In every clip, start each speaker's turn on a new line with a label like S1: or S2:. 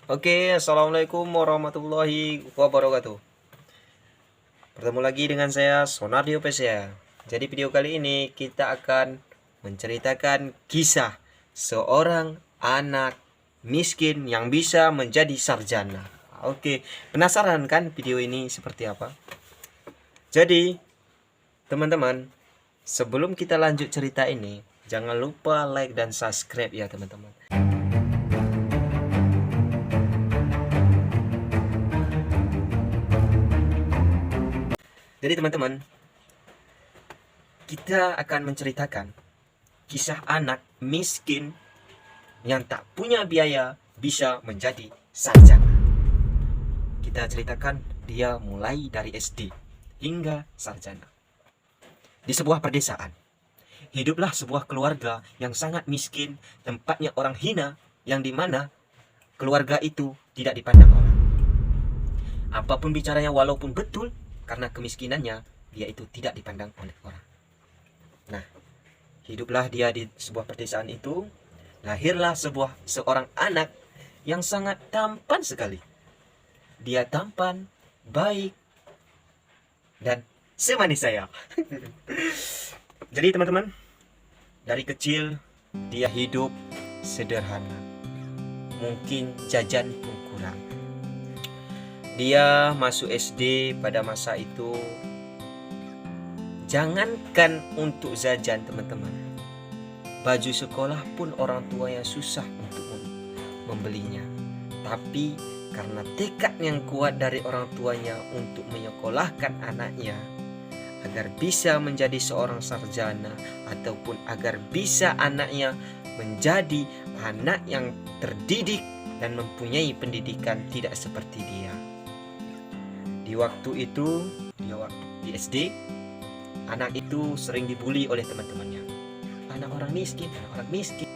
S1: Oke, assalamualaikum warahmatullahi wabarakatuh. Bertemu lagi dengan saya Sonardio Pesia. Jadi video kali ini kita akan menceritakan kisah seorang anak miskin yang bisa menjadi sarjana. Oke, penasaran kan video ini seperti apa? Jadi, teman-teman, sebelum kita lanjut cerita ini, jangan lupa like dan subscribe ya teman-teman. Jadi teman-teman, kita akan menceritakan kisah anak miskin yang tak punya biaya bisa menjadi sarjana. Kita ceritakan dia mulai dari SD hingga sarjana. Di sebuah perdesaan, hiduplah sebuah keluarga yang sangat miskin, tempatnya orang hina, yang dimana keluarga itu tidak dipandang orang. Apapun bicaranya walaupun betul, karena kemiskinannya, dia itu tidak dipandang oleh orang. Nah, hiduplah dia di sebuah perdesaan itu, lahirlah seorang anak yang sangat tampan sekali. Dia tampan, baik, dan semanis saya. Jadi teman-teman, dari kecil dia hidup sederhana. Mungkin jajan pun kurang. Dia masuk SD pada masa itu, jangankan untuk jajan teman-teman, baju sekolah pun orang tuanya susah untuk membelinya. Tapi karena tekad yang kuat dari orang tuanya untuk menyekolahkan anaknya agar bisa menjadi seorang sarjana, ataupun agar bisa anaknya menjadi anak yang terdidik dan mempunyai pendidikan tidak seperti dia. Di waktu itu, di SD, anak itu sering dibully oleh teman-temannya. Anak orang miskin, anak orang miskin.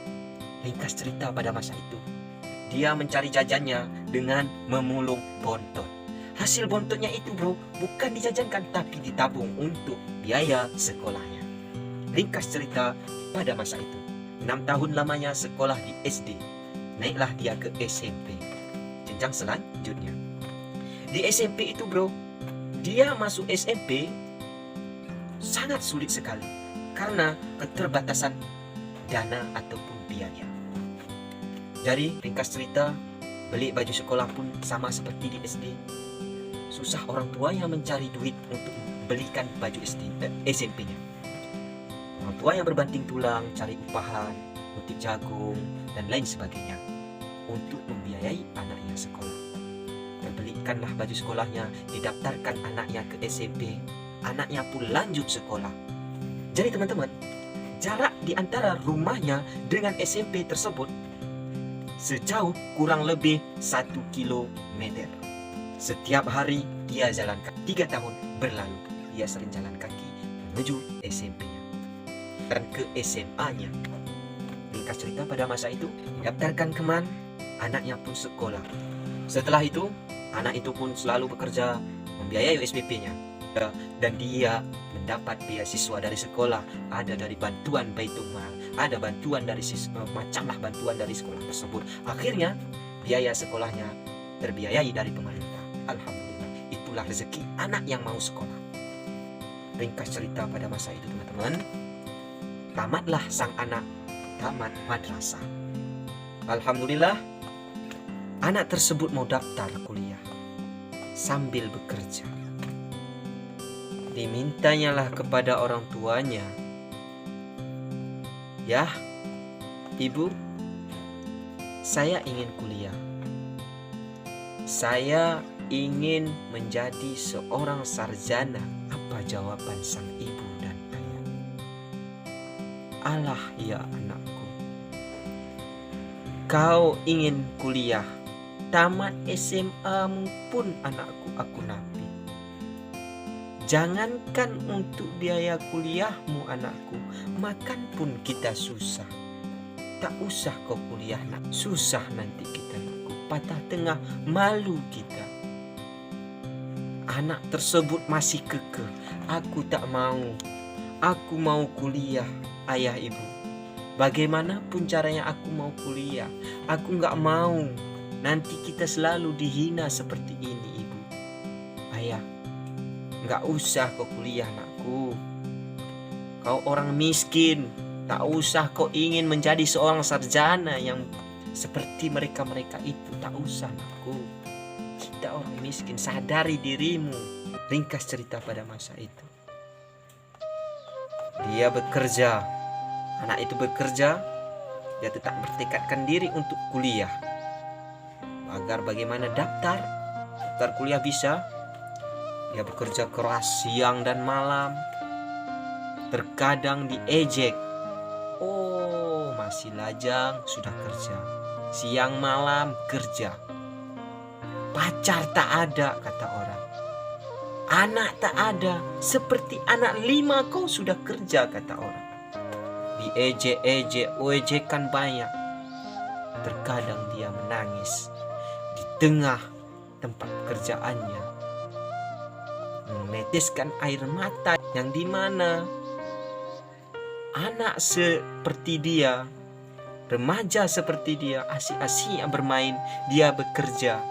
S1: Ringkas cerita pada masa itu, dia mencari jajannya dengan memulung bontot. Hasil bontotnya itu bro, bukan dijajankan tapi ditabung untuk biaya sekolahnya. Ringkas cerita pada masa itu, 6 tahun lamanya sekolah di SD. Naiklah dia ke SMP, jenjang selanjutnya. Di SMP itu bro, dia masuk SMP sangat sulit sekali karena keterbatasan dana ataupun biaya. Jadi ringkas cerita, beli baju sekolah pun sama seperti di SD. Susah orang tua yang mencari duit untuk belikan baju SMP-nya. Orang tua yang berbanting tulang cari upahan, kutip jagung, dan lain sebagainya untuk membiayai anaknya sekolah. Belikanlah baju sekolahnya, didaftarkan anaknya ke SMP, anaknya pun lanjut sekolah. Jadi teman-teman, jarak di antara rumahnya dengan SMP tersebut sejauh kurang lebih 1 kilometer. Setiap hari dia jalan kaki. 3 tahun berlalu, dia sering jalan kaki menuju SMP-nya dan ke SMA-nya. Ringkas cerita pada masa itu, didaftarkan keman, anaknya pun sekolah. Setelah itu, anak itu pun selalu bekerja membiayai SPP-nya, dan dia mendapat beasiswa dari sekolah, ada dari bantuan Baitul-Mal, ada bantuan dari macamlah bantuan dari sekolah tersebut. Akhirnya biaya sekolahnya terbiayai dari pemerintah. Alhamdulillah, itulah rezeki anak yang mau sekolah. Ringkas cerita pada masa itu teman-teman, tamatlah sang anak, tamat madrasah. Alhamdulillah, anak tersebut mau daftar kuliah sambil bekerja. Dimintanyalah kepada orang tuanya, "Ya, Ibu, saya ingin kuliah. Saya ingin menjadi seorang sarjana." Apa jawaban sang ibu dan ayah? "Alah ya anakku, kau ingin kuliah, tamat SMA pun anakku aku napi. Jangankan untuk biaya kuliahmu anakku, makan pun kita susah. Tak usah kau kuliah nak, susah nanti kita anakku, patah tengah malu kita." Anak tersebut masih kekeh, "Aku tak mau, aku mau kuliah ayah ibu. Bagaimanapun caranya aku mau kuliah, aku gak mau nanti kita selalu dihina seperti ini, ibu. Ayah, nggak usah kau kuliah anakku. Kau orang miskin, tak usah kau ingin menjadi seorang sarjana yang seperti mereka-mereka itu. Tak usah anakku. Kita orang miskin, sadari dirimu. Ringkas cerita pada masa itu. Dia bekerja, anak itu bekerja, dia tetap bertekadkan diri untuk kuliah. Agar bagaimana daftar kuliah bisa, dia bekerja keras siang dan malam. Terkadang diejek. Oh, masih lajang sudah kerja. Siang malam kerja. Pacar tak ada, kata orang. Anak tak ada, seperti anak 5 kau sudah kerja, kata orang. Diejek-ejek, ejekan banyak. Terkadang dia menangis di tengah tempat pekerjaannya, meneteskan air mata, yang dimana anak seperti dia, remaja seperti dia, asik-asiknya bermain, dia bekerja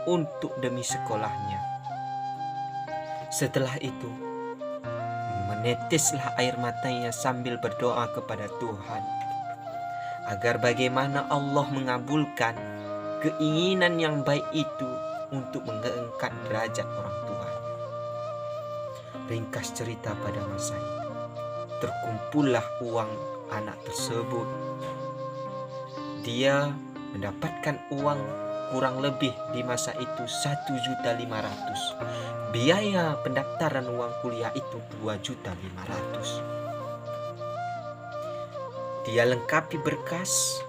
S1: untuk demi sekolahnya. Setelah itu meneteslah air matanya sambil berdoa kepada Tuhan agar bagaimana Allah mengabulkan keinginan yang baik itu untuk mengangkat derajat orang tua. Ringkas cerita pada masa itu, terkumpullah uang anak tersebut. Dia mendapatkan uang kurang lebih di masa itu 1.500.000. Biaya pendaftaran uang kuliah itu 2.500.000. Dia lengkapi berkas,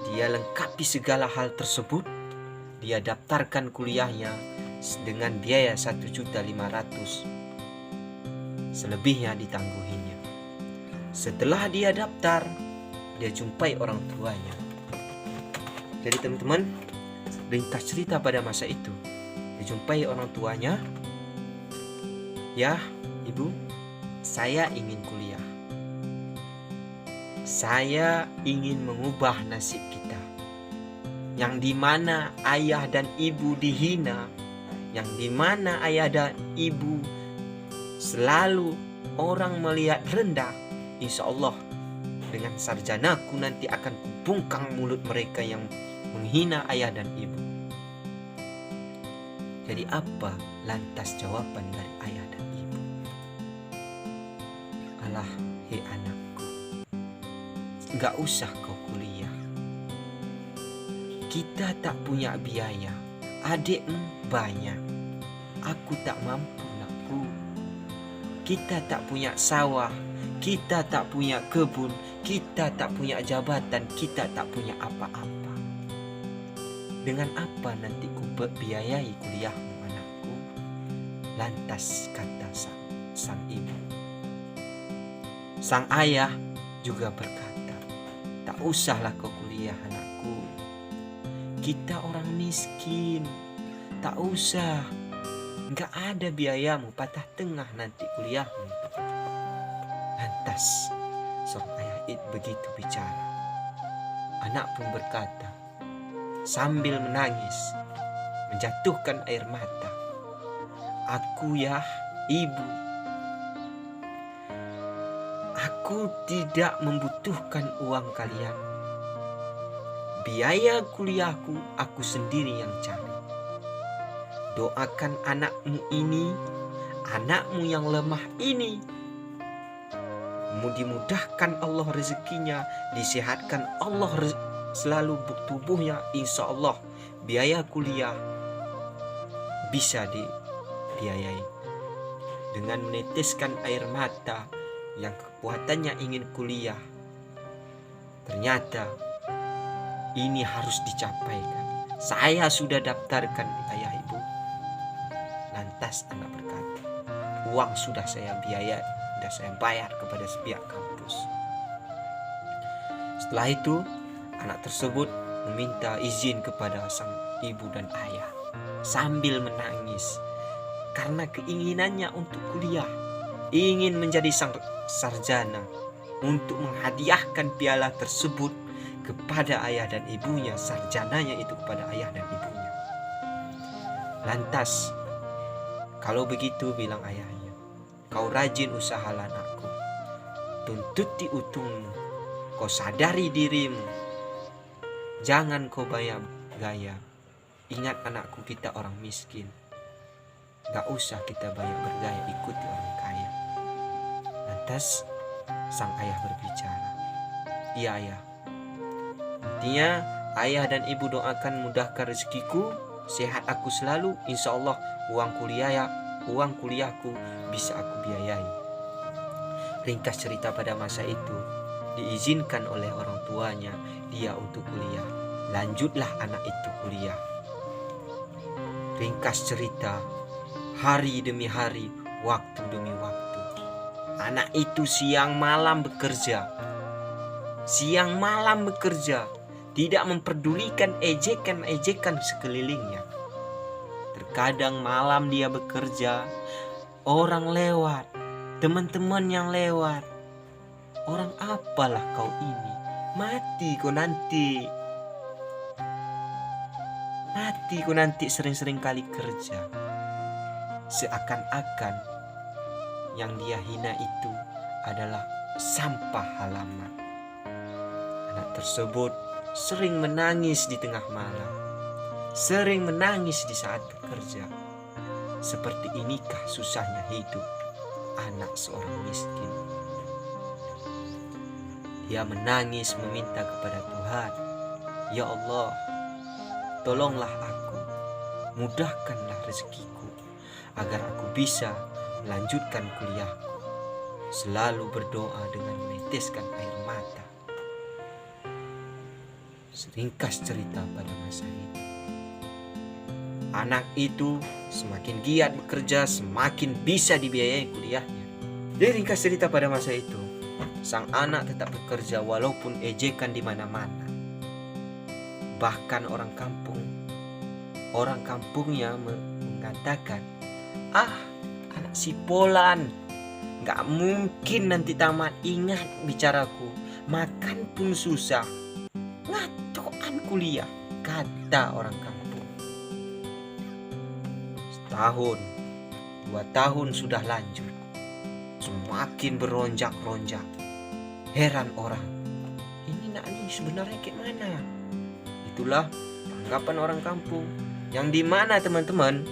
S1: dia lengkapi segala hal tersebut. Dia daftarkan kuliahnya dengan biaya 1.500.000. Selebihnya ditangguhinya. Setelah dia daftar, dia jumpai orang tuanya. Jadi teman-teman, ringkas cerita pada masa itu, dijumpai orang tuanya. Ya, ibu, saya ingin kuliah. Saya ingin mengubah nasib kita, yang dimana ayah dan ibu dihina, yang dimana ayah dan ibu selalu orang melihat rendah. Insya Allah dengan sarjanaku nanti akan kubungkam mulut mereka yang menghina ayah dan ibu. Jadi apa lantas jawaban dari ayah dan ibu? Alah, hei anakku, gak usah kau kuliah. Kita tak punya biaya, adikmu banyak, aku tak mampu nakku. Kita tak punya sawah, kita tak punya kebun, kita tak punya jabatan, kita tak punya apa-apa. Dengan apa nanti ku biayai kuliahmu anakku? Lantas kata sang ibu. Sang ayah juga berkata, tak usahlah kau kuliah anakku. Kita orang miskin, tak usah. Gak ada biayamu, patah tengah nanti kuliahmu. Lantas seorang ayah itu begitu bicara. Anak pun berkata sambil menangis, menjatuhkan air mata, aku ya ibu, aku tidak membutuhkan uang kalian. Biaya kuliahku aku sendiri yang cari. Doakan anakmu ini, anakmu yang lemah ini, dimudahkan Allah rezekinya, disehatkan Allah selalu tubuhnya, insya Allah biaya kuliah bisa dibiayai. Dengan meneteskan air mata yang kekuatannya ingin kuliah, ternyata ini harus dicapaikan. Saya sudah daftarkan ayah ibu. Lantas anak berkata, uang sudah saya biaya, sudah saya bayar kepada pihak kampus. Setelah itu anak tersebut meminta izin kepada sang ibu dan ayah sambil menangis karena keinginannya untuk kuliah, ingin menjadi sang sarjana, untuk menghadiahkan piala tersebut kepada ayah dan ibunya, sarjananya itu kepada ayah dan ibunya. Lantas, kalau begitu bilang ayahnya, kau rajin usahalah anakku, tuntuti utungmu, kau sadari dirimu, jangan kau banyak gaya. Ingat anakku, kita orang miskin, gak usah kita banyak bergaya ikuti orang kaya. Lantas sang ayah berbicara, iya ayah, intinya ayah dan ibu doakan mudahkan rezekiku, sehat aku selalu, insya Allah uang kuliahku bisa aku biayai. Ringkas cerita, pada masa itu diizinkan oleh orang tuanya dia untuk kuliah. Lanjutlah anak itu kuliah. Ringkas cerita, hari demi hari, waktu demi waktu, anak itu siang malam bekerja, tidak memperdulikan ejekan sekelilingnya. Terkadang malam dia bekerja, orang lewat, teman-teman yang lewat, orang apalah kau ini, mati kau nanti sering-sering kali kerja. Seakan-akan yang dia hina itu adalah sampah halaman. Anak tersebut sering menangis di tengah malam, sering menangis di saat bekerja. Seperti inikah susahnya hidup anak seorang miskin. Dia menangis meminta kepada Tuhan, ya Allah, tolonglah aku, mudahkanlah rezekiku, agar aku bisa melanjutkan kuliahku. Selalu berdoa dengan meneteskan air mata. Seringkas cerita, pada masa itu anak itu semakin giat bekerja, semakin bisa dibiayai kuliahnya. Jadi ringkas cerita, pada masa itu sang anak tetap bekerja walaupun ejekan di mana-mana. Bahkan orang kampungnya mengatakan, anak si Polan gak mungkin nanti tamat. Ingat bicaraku, makan pun susah, ngatoan kuliah, kata orang kampung. Setahun, 2 tahun sudah lanjut, semakin beronjak-ronjak. Heran orang, ini nak nih sebenarnya kayak mana? Itulah tanggapan orang kampung, yang dimana teman-teman,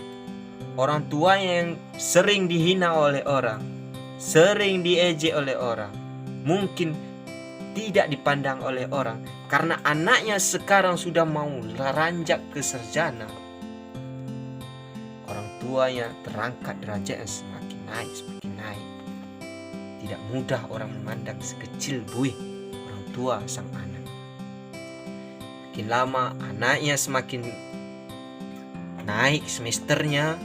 S1: orang tuanya yang sering dihina oleh orang, sering diejek oleh orang, mungkin tidak dipandang oleh orang karena anaknya sekarang sudah mau ranjak ke sarjana. Orang tuanya terangkat derajatnya semakin naik. Tidak mudah orang memandang sekecil buih orang tua sang anak. Makin lama anaknya semakin naik semesternya,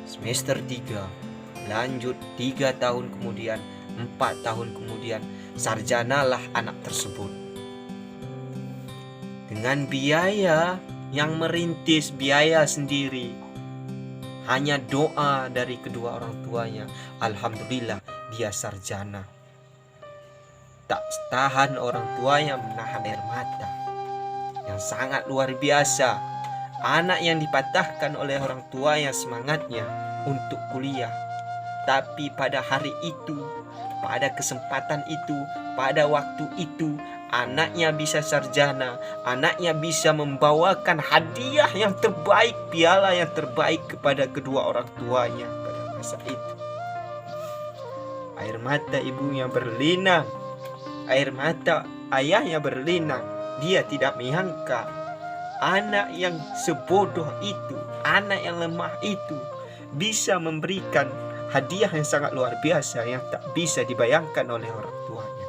S1: semester 3, lanjut 3 tahun kemudian, 4 tahun kemudian, sarjanalah anak tersebut. Dengan biaya yang merintis, biaya sendiri, hanya doa dari kedua orang tuanya, alhamdulillah dia sarjana. Tak tahan orang tuanya menahan air mata yang sangat luar biasa. Anak yang dipatahkan oleh orang tuanya semangatnya untuk kuliah, tapi pada hari itu, pada kesempatan itu, pada waktu itu, anaknya bisa sarjana, anaknya bisa membawakan hadiah yang terbaik, piala yang terbaik kepada kedua orang tuanya pada masa itu. Air mata ibunya berlinang, air mata ayahnya berlinang. Dia tidak menyangka anak yang sebodoh itu, anak yang lemah itu bisa memberikan hadiah yang sangat luar biasa yang tak bisa dibayangkan oleh orang tuanya.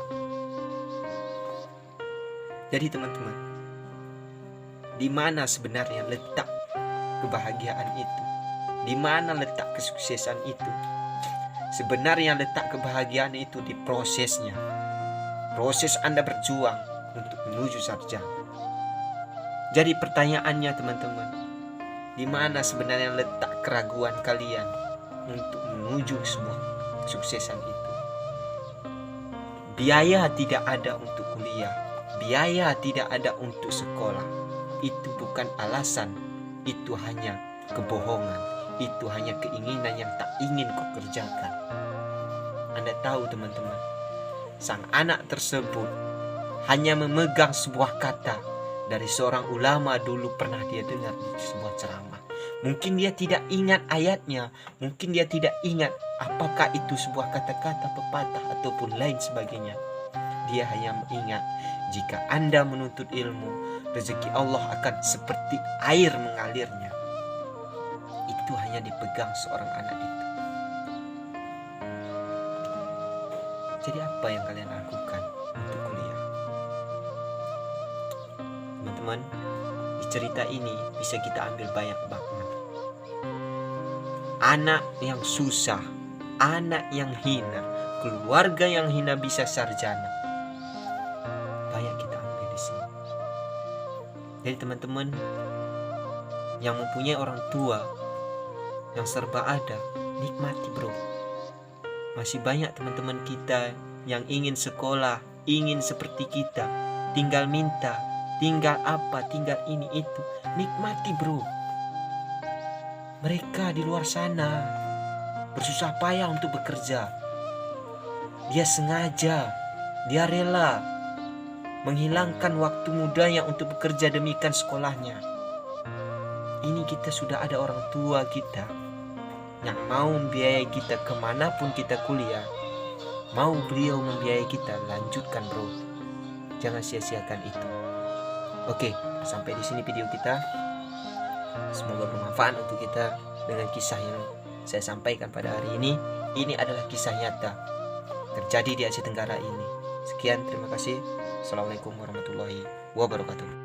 S1: Jadi teman-teman, di mana sebenarnya letak kebahagiaan itu? Di mana letak kesuksesan itu? Sebenarnya letak kebahagiaan itu di prosesnya. Proses Anda berjuang untuk menuju sarjana. Jadi pertanyaannya teman-teman, di mana sebenarnya letak keraguan kalian untuk menuju sebuah kesuksesan itu? Biaya tidak ada untuk kuliah, biaya tidak ada untuk sekolah, itu bukan alasan, itu hanya kebohongan, itu hanya keinginan yang tak ingin kau kerjakan. Anda tahu teman-teman, sang anak tersebut hanya memegang sebuah kata dari seorang ulama dulu pernah dia dengar di sebuah ceramah. Mungkin dia tidak ingat ayatnya, mungkin dia tidak ingat apakah itu sebuah kata-kata pepatah ataupun lain sebagainya. Dia hanya mengingat, jika Anda menuntut ilmu, rezeki Allah akan seperti air mengalirnya. Itu hanya dipegang seorang anak itu. Jadi apa yang kalian lakukan untuk kuliah? Teman-teman, di cerita ini bisa kita ambil banyak makna. Anak yang susah, anak yang hina, keluarga yang hina bisa sarjana. Banyak kita ambil di sini. Jadi teman-teman yang mempunyai orang tua yang serba ada, nikmati bro. Masih banyak teman-teman kita yang ingin sekolah, ingin seperti kita, tinggal minta, tinggal apa, tinggal ini itu. Nikmati bro. Mereka di luar sana bersusah payah untuk bekerja. Dia sengaja, dia rela menghilangkan waktu mudanya untuk bekerja demikian sekolahnya. Ini kita sudah ada orang tua kita yang mau membiayai kita kemanapun kita kuliah. Mau beliau membiayai kita, lanjutkan bro. Jangan sia-siakan itu. Oke, sampai di sini video kita. Semoga bermanfaat untuk kita dengan kisah yang saya sampaikan pada hari ini. Ini adalah kisah nyata terjadi di Asia Tenggara ini. Sekian, terima kasih. Assalamualaikum warahmatullahi wabarakatuh.